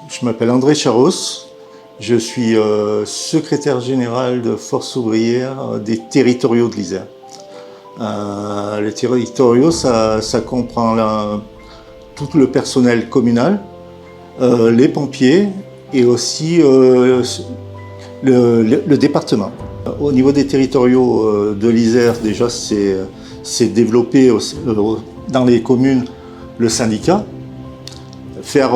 Je m'appelle André Charros, je suis secrétaire général de Force ouvrière des territoriaux de l'Isère. Les territoriaux, ça comprend tout le personnel communal, les pompiers et aussi le département. Au niveau des territoriaux de l'Isère, déjà, c'est développer dans les communes le syndicat, faire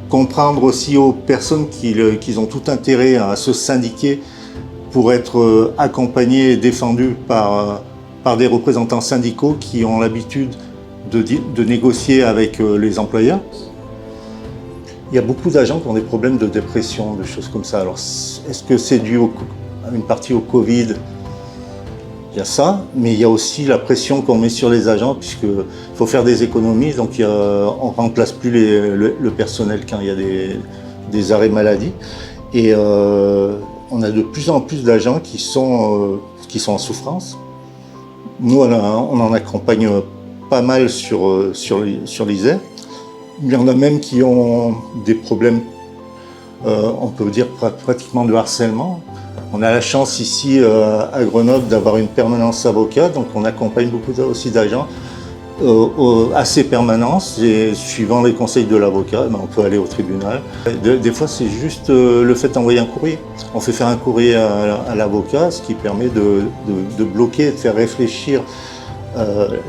comprendre aussi aux personnes qu'ils ont tout intérêt à se syndiquer pour être accompagnés et défendus par des représentants syndicaux qui ont l'habitude de négocier avec les employeurs. Il y a beaucoup d'agents qui ont des problèmes de dépression, de choses comme ça. Alors, est-ce que c'est dû à une partie au Covid? Il y a ça, mais il y a aussi la pression qu'on met sur les agents, puisqu'il faut faire des économies, donc on ne remplace plus le personnel quand il y a des arrêts maladie. Et on a de plus en plus d'agents qui sont en souffrance. Nous, on en accompagne pas mal sur l'Isère. Il y en a même qui ont des problèmes, on peut dire pratiquement de harcèlement. On a la chance ici à Grenoble d'avoir une permanence avocat, donc on accompagne beaucoup aussi d'agents à ces permanences et suivant les conseils de l'avocat, on peut aller au tribunal. Des fois c'est juste le fait d'envoyer un courrier. On fait faire un courrier à l'avocat, ce qui permet de bloquer et de faire réfléchir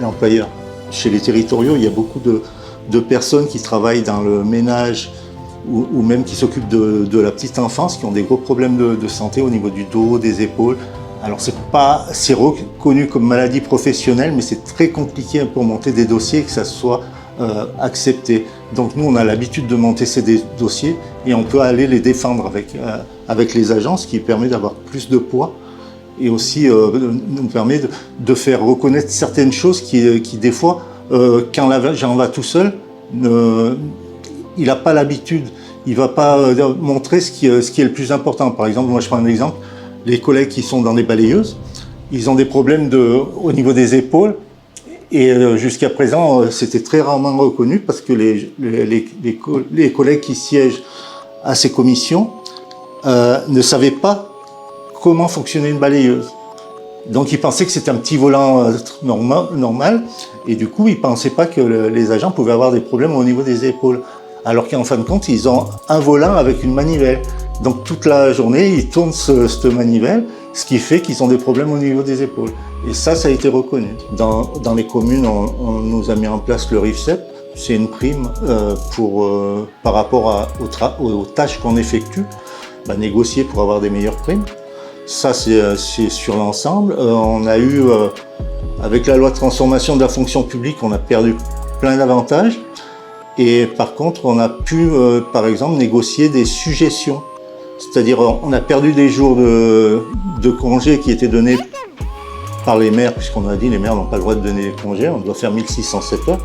l'employeur. Chez les territoriaux, il y a beaucoup de personnes qui travaillent dans le ménage ou même qui s'occupent de la petite enfance, qui ont des gros problèmes de santé au niveau du dos, des épaules. Alors c'est reconnu comme maladie professionnelle, mais c'est très compliqué pour monter des dossiers et que ça soit accepté. Donc nous, on a l'habitude de monter ces dossiers et on peut aller les défendre avec les agents, ce qui permet d'avoir plus de poids et aussi nous permet de faire reconnaître certaines choses qui des fois, quand l'agent va tout seul, il n'a pas l'habitude, il ne va pas montrer ce qui est le plus important. Par exemple, moi je prends un exemple, les collègues qui sont dans les balayeuses, ils ont des problèmes au niveau des épaules et jusqu'à présent c'était très rarement reconnu parce que les collègues qui siègent à ces commissions ne savaient pas comment fonctionnait une balayeuse. Donc ils pensaient que c'était un petit volant normal et du coup ils ne pensaient pas que les agents pouvaient avoir des problèmes au niveau des épaules. Alors qu'en fin de compte, ils ont un volant avec une manivelle. Donc toute la journée, ils tournent cette manivelle, ce qui fait qu'ils ont des problèmes au niveau des épaules. Et ça a été reconnu. Dans les communes, on nous a mis en place le RIFSEP. C'est une prime par rapport aux tâches qu'on effectue, négocier pour avoir des meilleures primes. Ça, c'est sur l'ensemble. On a eu, avec la loi de transformation de la fonction publique, on a perdu plein d'avantages. Et par contre, on a pu, par exemple, négocier des suggestions. C'est-à-dire, on a perdu des jours de congés qui étaient donnés par les maires, puisqu'on a dit les maires n'ont pas le droit de donner des congés, on doit faire 1607 heures.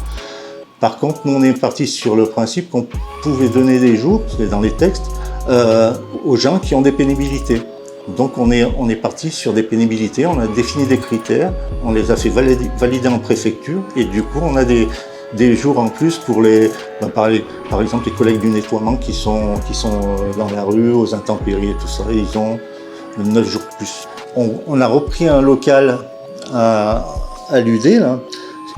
Par contre, nous, on est parti sur le principe qu'on pouvait donner des jours, c'est dans les textes, aux gens qui ont des pénibilités. Donc, on est parti sur des pénibilités, on a défini des critères, on les a fait valider en préfecture, et du coup, on a des jours en plus pour par exemple les collègues du nettoiement qui sont dans la rue, aux intempéries et tout ça, ils ont 9 jours de plus. On a repris un local à l'UD,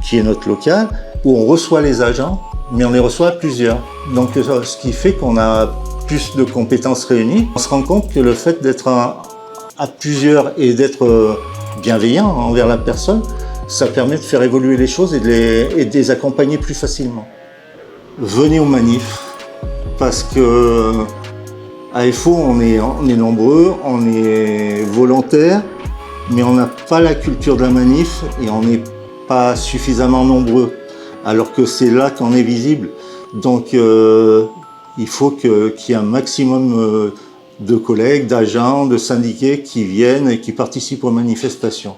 qui est notre local, où on reçoit les agents, mais on les reçoit à plusieurs. Donc ce qui fait qu'on a plus de compétences réunies. On se rend compte que le fait d'être à plusieurs et d'être bienveillant envers la personne, ça permet de faire évoluer les choses et de les accompagner plus facilement. Venez aux manifs, parce que à FO, on est nombreux, on est volontaires, mais on n'a pas la culture de la manif et on n'est pas suffisamment nombreux, alors que c'est là qu'on est visible. Donc il faut qu'il y ait un maximum de collègues, d'agents, de syndiqués qui viennent et qui participent aux manifestations.